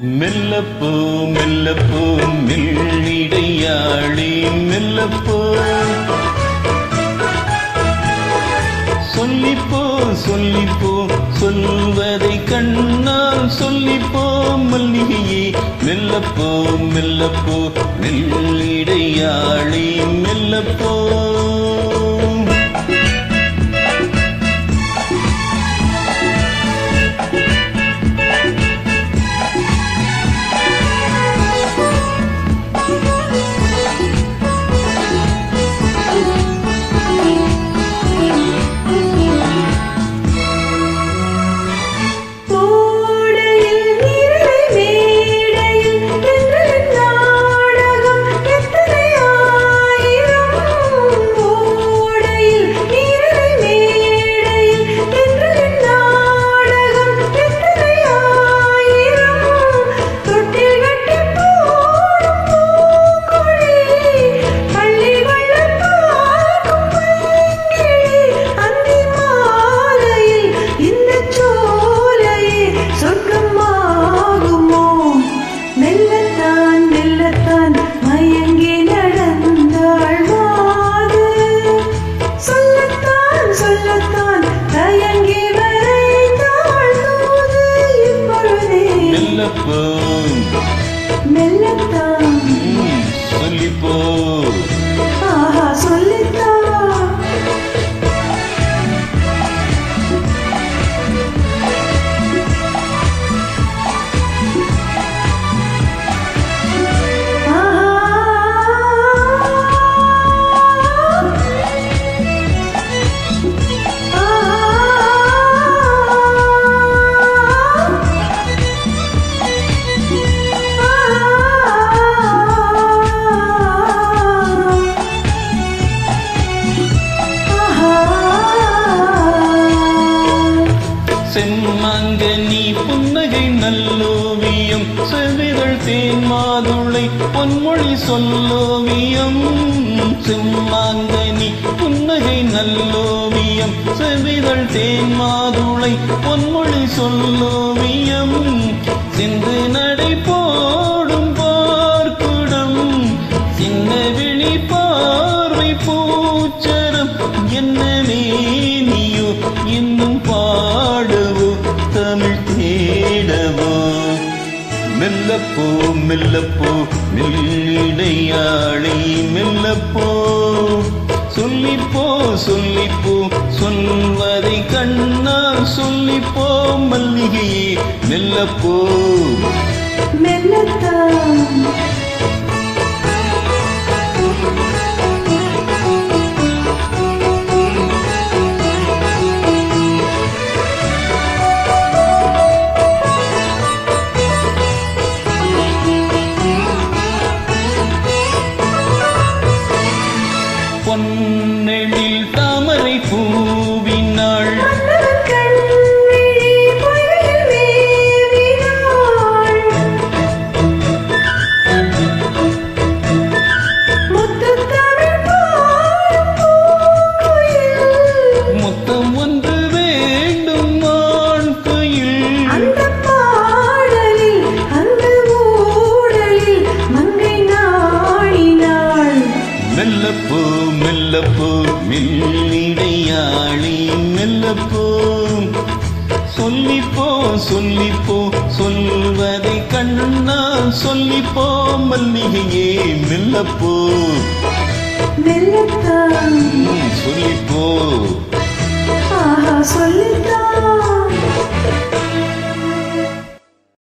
மெல்லப்போ மெல்லப்போ மெல்லிடையாளி மெல்லப்போ சொல்லிப்போ சொல்லிப்போ சொல்வதை கண்ணால் சொல்லிப்போ மல்லிகையே மெல்லப்போ மெல்லப்போ மெல்லிடையாளி மெல்லப்போ மெல்லத்தான் சொல்லிப்போ ஆஹா சொல்லித்தான் செம்மங்கனி புன்னகை நல்லோவியம் செவிதழ் தேன் மாதுளை பொன்மொழி சொல்லோவியம் செம்மங்கனி புன்னகை நல்லோவியம் செவிதழ் தேன் மாதுளை பொன்மொழி சொல்லோவியம் சிந்து நடை போடும் பார்க்குடம் சின்ன விழி பார்வை பூச்சரம் என்ன மேனியோ இன்னும் பாடவோ தமிழ் தேடவோ மெல்லப்போ மெல்லப்போ மெல்லிடையாளி மெல்லப்போ சொல்லிப்போ சொல்லிப்போ சொல்வதை கண்ணால் சொல்லிப்போ மல்லிகையே மெல்லப்போ மெல்லத்தான் பொன்னெழில் தாமரை பூவினாள் முத்தம் ஒன்று வேண்டும் ஆண் கையில் மெல்லப்போ மெல்லப்போ மெல்லிடையாளி மெல்லப்போ சொல்லிப்போ சொல்லிப்போ சொல்வதை கண்ணால் சொல்லிப்போ மல்லிகையே மெல்லப்போ மெல்லத்தான் சொல்லிப்போ ஆஹா சொல்லித்தான்